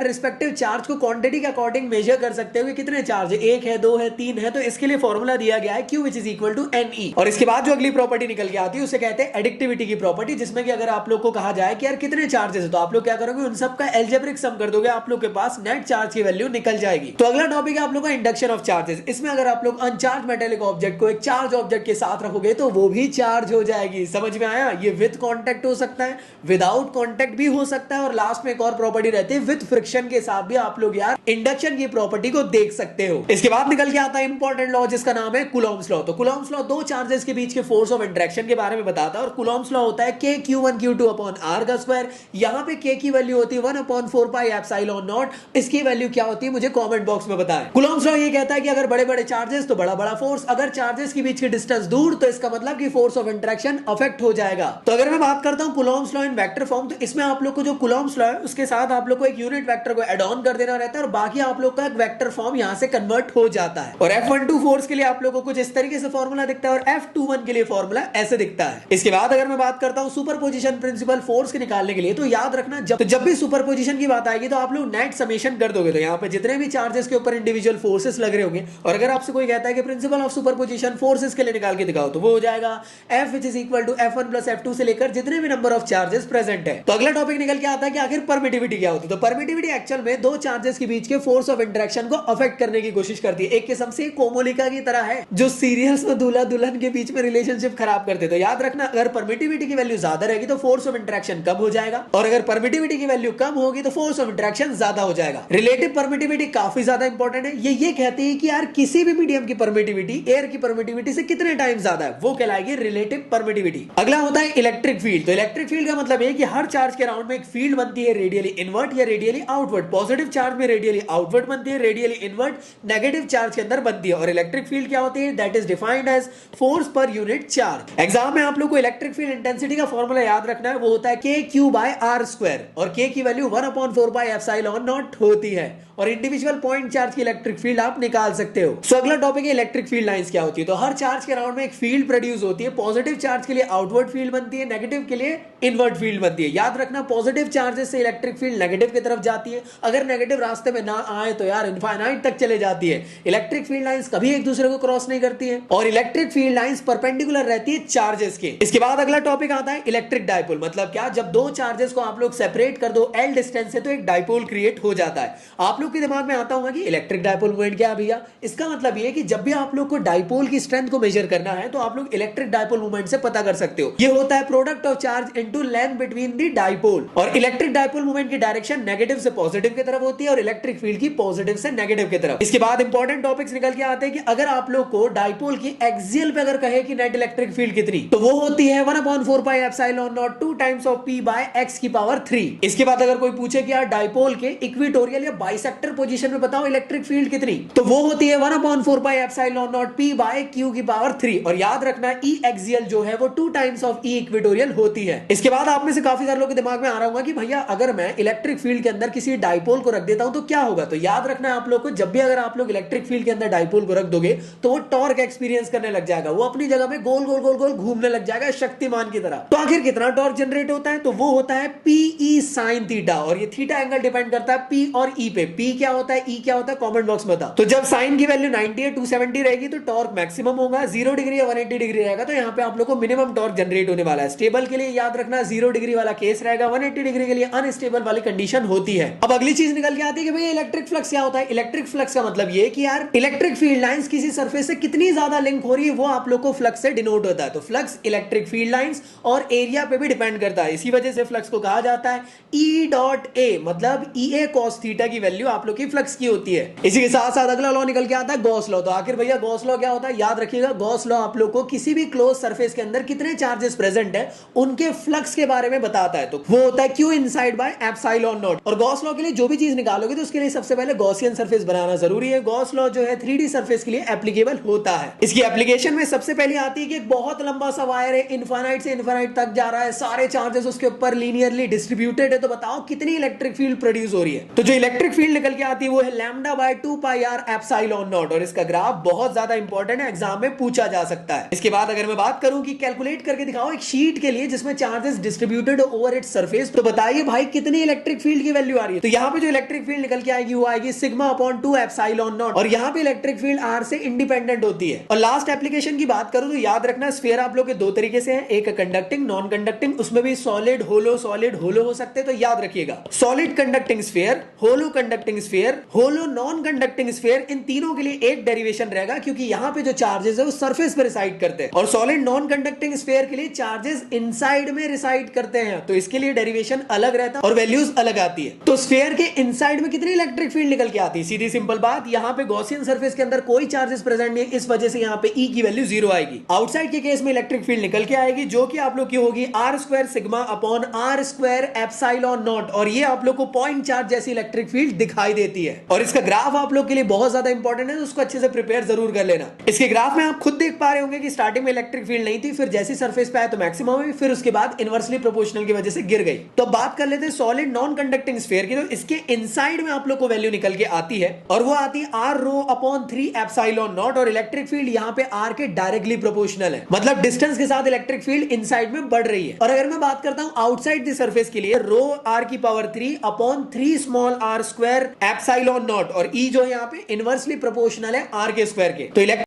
Respective charge को quantity के according major कर सकते हो कि कितने चार्ज है, 1 है, 2 है, 3 है, तो इसके लिए फॉर्मूला दिया गया है Q which is equal to NE। और इसके बाद जो अगली प्रॉपर्टी निकल के आती है उसे कहते हैं एडिक्टिविटी की प्रॉपर्टी, जिसमें कि अगर आप लोग को कहा जाए कि यार कितने चार्जेस है तो आप लोग क्या करोगे, उन सब का एल्जेब्रिक सम कर दोगे, आप लोग के पास नेट चार्ज की वैल्यू निकल जाएगी। तो अगला टॉपिक है आप लोग का इंडक्शन ऑफ चार्जेस। इसमें अगर आप लोग अनचार्ज मेटेलिक ऑब्जेक्ट को एक चार्ज ऑब्जेक्ट के साथ रखोगे तो वो भी चार्ज हो जाएगी। समझ में आया? ये विद कांटेक्ट हो सकता है, विदाउट कांटेक्ट भी हो सकता है, और लास्ट में एक और प्रॉपर्टी रहती है विद फ्रिक्शन के साथ भी आप लोग यार इंडक्शन की प्रॉपर्टी को देख सकते हो। इसके बाद निकल के आता है इंपॉर्टेंट लॉ जिसका नाम है कूलॉम्स लॉ। तो कूलॉम्स लॉ दो चार्जेस के बीच के फोर्स ऑफ इंटरेक्शन के बारे में बताता है, और कूलॉम्स लॉ होता है k q1 q2 upon r का स्क्वायर। यहां पे k की वैल्यू होती है 1/4 पाई एप्सिलॉन नॉट। इसकी वैल्यू क्या होती है मुझे कमेंट बॉक्स में बताएं। कूलॉम्स लॉ ये कहता है कि अगर बड़े बड़े चार्जेस तो बड़ा बड़ा फोर्स, अगर चार्जेस के बीच की डिस्टेंस दूर तो इसका मतलब कि फोर्स ऑफ इंटरेक्शन अफेक्ट हो जाएगा। तो अगर मैं बात करता हूं Coulomb's law in vector form, तो इसमें आप लोग को जो कूलॉम्स लॉ है उसके साथ आप लोग को एक यूनिट वेक्टर को ऐड ऑन कर देना रहता है, और बाकी आप लोग का एक वेक्टर फॉर्म यहां से कन्वर्ट हो जाता है। और F12 फोर्स के लिए आप लोगों को कुछ इस तरीके से फॉर्मूला दिखता है, और F21 के लिए फॉर्मूला ऐसे दिखता है। इसके बाद अगर मैं बात करता हूं सुपरपोजिशन प्रिंसिपल फोर्स के निकालने के लिए, तो याद रखना जब भी सुपरपोजिशन की बात आएगी तो आप लोग नेट समेशन कर दोगे। तो यहाँ पे जितने भी चार्जेस के ऊपर इंडिविजुअल फोर्सेस लग रहे होंगे, और अगर आपसे कोई कहता है कि प्रिंसिपल ऑफ सुपरपोजिशन फोर्सेस के लिए निकाल के दिखाओ, तो वो हो जाएगा F which is equal to F1 plus F2 से लेकर जितने भी नंबर ऑफ चार्जेस प्रेजेंट है। तो अगला टॉपिक निकल के आता है कि आखिर परमिटिविटी क्या होती है। तो परमिटिविटी एक्चुअल में दो चार्जेस के बीच के फोर्स ऑफ इंटरेक्शन को अफेक्ट करने की कोशिश करती है। एक किस्म से कोमोलिका की तरह है जो सीरियल्स में दूल्हा दुल्हन के बीच में रिलेशनशिप खराब करते। तो याद रखना अगर परमिटिविटी की वैल्यू ज्यादा रहेगी तो फोर्स ऑफ इंटरेक्शन कम हो जाएगा, और अगर परमिटिविटी की वैल्यू कम होगी तो फोर्स ऑफ इंटरेक्शन ज्यादा हो जाएगा। रिलेटिव परमिटिविटी काफी ज्यादा इंपॉर्टेंट है। ये कहती है कि यार किसी भी मीडियम की परमिटिविटी एयर की परमिटिविटी से कितने टाइम ज्यादा है, वो कहलाएगी रिलेटिव परमिटिविटी। अगला होता है इलेक्ट्रिक फील्ड। तो इलेक्ट्रिक फील्ड का मतलब है कि हर चार्ज के अराउंड में एक फील्ड बनती है, रेडियली इनवर्ट या रेडियली आउटवर्ड। पॉजिटिव चार्ज में रेडियली आउटवर्ड बनती है, रेडियली इनवर्ट नेगेटिव चार्ज के अंदर बनती है। और इलेक्ट्रिक फील्ड क्या होती है, that is defined as force per unit charge. Exam में आप लोग को इलेक्ट्रिक फील्ड इंटेंसिटी का फॉर्मूला याद रखना है, वो होता है k q by r square, और k की वैल्यू 1/4 पाई एप्सिलॉन नॉट होती है, और इंडिविजुअल पॉइंट चार्ज की इलेक्ट्रिक फील्ड आप निकाल सकते हो। सो अगला टॉपिक है इलेक्ट्रिक फील्ड लाइंस क्या होती है। तो हर चार्ज के अराउंड में एक फील्ड प्रोड्यूस होती है। पॉजिटिव चार्ज के लिए आउटवर्ड फील्ड बनती है, नेगेटिव के लिए इनवर्ट फील्ड बनती है। याद रखना पॉजिटिव चार्जेस से इलेक्ट्रिक फील्ड नेगेटिव की तरफ जाती है, अगर नेगेटिव रास्ते में ना आए तो यार इनफाइनाइट तक चले जाती है। इलेक्ट्रिक फील्ड लाइंस कभी एक दूसरे को क्रॉस नहीं करती है, और इलेक्ट्रिक फील्ड लाइंस परपेंडिकुलर रहती है चार्जेस के। इसके बाद अगला टॉपिक आता है इलेक्ट्रिक डायपोल। मतलब क्या, जब दो चार्जेस को आप लोग सेपरेट कर दो L डिस्टेंस से तो एक डायपोल क्रिएट हो जाता है। आप लोग के दिमाग में आता होगा कि इलेक्ट्रिक डायपोल मोमेंट क्या है भैया। इसका मतलब ये कि जब भी आप लोग को डायपोल की स्ट्रेंथ को मेजर करना है तो आप लोग इलेक्ट्रिक डायपोल मोमेंट से पता कर सकते हो। ये होता है product of charge into length between the dipole. और इलेक्ट्रिक डायपोल मोमेंट की डायरेक्शन नेगेटिव से पॉजिटिव की तरफ होती है, और इलेक्ट्रिक फील्ड की पॉजिटिव से नेगेटिव की तरफ। इसके बाद इंपॉर्टेंट टॉपिक्स निकल के आते हैं कि अगर आप लोग को डायपोल की एक्सियल पे अगर कहे कि नेट इलेक्ट्रिक फील्ड कितनी, तो वो होती है 1/4 pi epsilon naught 2 times of p by x की पावर 3। इसके बाद अगर कोई पूछे कि यार डायपोल के इक्वेटोरियल या बाइसेक्टर पोजीशन में बताओ इलेक्ट्रिक फील्ड कितनी, तो वो होती है 1/4 pi epsilon naught p by q की पावर 3। और याद रखना e एक्सियल जो है वो 2 टाइम्स ऑफ e इक्वेटोरियल होती है। इसके बाद आप में से काफी सारे लोगों के दिमाग में आ रहा होगा कि भैया अगर मैं इलेक्ट्रिक फील्ड के अंदर किसी डायपोल को रख देता हूं तो क्या होगा। तो याद रखना है आप लोग को, जब भी अगर आप लोग इलेक्ट्रिक फील्ड के अंदर डायपोल को रख दोगे तो वो टॉर्क एक्सपीरियंस करने लग जाएगा, वो अपनी जगह में गोल गोल गोल गोल घूमने लग जाएगा शक्तिमान की तरह। तो आखिर कितना टॉर्क जनरेट होता है, तो वो होता है PE sin थीटा, और ये थीटा एंगल डिपेंड करता है P और E पे। P क्या होता है, E क्या होता है, कमेंट बॉक्स में बताओ। तो जब साइन की वैल्यू 90 या 270 रहेगी तो टॉर्क मैक्सिमम होगा, 0 डिग्री या 180 डिग्री रहेगा तो यहाँ पे आप लोग को मिनिमम टॉर्क जनरेट होने वाला है। स्टेबल के लिए याद रखना 0 डिग्री वाला केस रहेगा, 180 डिग्री के लिए अनस्टेबल वाली कंडीशन होती है। अब अगली चीज निकल के आती है कि भाई इलेक्ट्रिक फ्लक्स क्या होता है। इलेक्ट्रिक फ्लक्स का मतलब ये कि यार इलेक्ट्रिक फील्ड लाइंस किसी सरफेस से कितनी ज्यादा लिंक हो रही है वो आप लोग को फ्लक्स से डिनोट होता है। तो फ्लक्स इलेक्ट्रिक फील्ड लाइंस और एरिया पे भी डिपेंड करता है, इसी वजह से फ्लक्स को कहा जाता है E डॉट A, मतलब EA cos थीटा की वैल्यू आप लोग की फ्लक्स की होती है। इसी के साथ साथ अगला लॉ निकल के आता है गॉस लॉ। तो आखिर भैया गॉस लॉ क्या होता है, याद रखिएगा गॉस लॉ आप लोग को किसी भी क्लोज सरफेस के अंदर कितने चार्जेस प्रेजेंट है उनके फ्लक्स के बारे में बताता है। तो वो होता है Q inside by epsilon naught. और गॉस लॉ के लिए जो भी चीज निकालोगे तो उसके लिए सबसे पहले गॉसियन सरफेस बनाना जरूरी है। गॉस लॉ जो है 3D सरफेस के लिए एप्लीकेबल होता है। इसकी एप्लीकेशन में सबसे पहले आती है कि एक बहुत लंबा सा वायर है, इनफाइनाइट से इनफाइनाइट तक जा रहा है, सारे चार्जेस उसके ऊपर लीनियरली डिस्ट्रीब्यूटेड है, तो बताओ कितनी इलेक्ट्रिक फील्ड प्रोड्यूस हो रही है। तो जो इलेक्ट्रिक फील्ड निकल के आती है वो है lambda by 2 pi r epsilon naught, और इसका ग्राफ बहुत ज्यादा इंपॉर्टेंट है, एग्जाम में पूछा जा सकता है। इसके बाद अगर मैं बात करूं कि कैलकुलेट करके दिखाओ एक शीट के लिए जिसमें charges charges distributed over its surface. तो बताइए भाई कितनी इलेक्ट्रिक फील्ड की वैल्यू आ रही है। तो यहाँ पे जो इलेक्ट्रिक फील्ड निकल के आएगी वो आएगी सिग्मा अपॉन 2 एप्सिलॉन नॉट, और यहाँ पे इलेक्ट्रिक फील्ड आर से इंडिपेंडेंट होती है। और लास्ट एप्लीकेशन की बात करूं तो याद रखना स्फीयर आप लोग के दो तरीके से है, एक कंडक्टिंग नॉन कंडक्टिंग, उसमें भी सॉलिड होलो हो सकते हैं। तो याद रखिएगा सॉलिड कंडक्टिंग स्फीयर, होलो कंडक्टिंग स्फीयर, होलो नॉन कंडक्टिंग स्फीयर, इन तीनों के लिए एक डेरिवेशन रहेगा क्योंकि यहाँ पे जो चार्जेस है वो सरफेस पे रिसाइड करते हैं, और सॉलिड नॉन कंडक्टिंग स्फीयर के लिए चार्जेस इनसाइड में रिसाइड करते हैं। तो इसके लिए डेरिवेशन अलग रहता है और वैल्यूज अलग आती है। तो स्फीयर के इनसाइड में कितनी इलेक्ट्रिक फील्ड निकल के आती है, सीधी सिंपल बात, यहाँ पे गॉसियन सरफेस के अंदर कोई चार्जेस प्रेजेंट नहीं है, इस वजह से यहाँ पे ई की वैल्यू 0 आएगी। आउटसाइड के केस में इलेक्ट्रिक फील्ड निकल के आएगी जो कि आप लोग की होगी R square sigma upon R square epsilon naught, और ये आप लोग को पॉइंट चार्ज जैसी इलेक्ट्रिक फील्ड दिखाई देती है। और इसका ग्राफ आप लोग के लिए बहुत ज्यादा इंपॉर्टेंट है, तो उसको अच्छे से प्रिपेयर जरूर कर लेना। इसके ग्राफ में आप खुद देख पा रहे होंगे कि स्टार्टिंग में इलेक्ट्रिक फील्ड नहीं थी, फिर जैसी सरफेस पे आया तो मैक्सिमम हुई, फिर उसके बाद इनवर्सली प्रोपोर्शनल की वजह से गिर गई। तो बात कर लेते हैं सॉलिड नॉन कंडक्टिंग स्फीयर की। तो इसके इनसाइड में आप लोग को वैल्यू निकल के आती है, और वो आती है R rho upon 3 epsilon naught, और इलेक्ट्रिक फील्ड यहाँ पे आर के डायरेक्टली प्रोपोर्शनल है, मतलब डिस्टेंस के साथ इलेक्ट्रिक फील्ड इनसाइड में बढ़ रही है। और अगर मैं बात करता हूं आउटसाइड द सरफेस के लिए, रो आर की power 3 upon 3 small R square epsilon naught, और ई जो है यहाँ पे इनवर्सली प्रोपोर्शनल है आर के स्क्वायर के। तो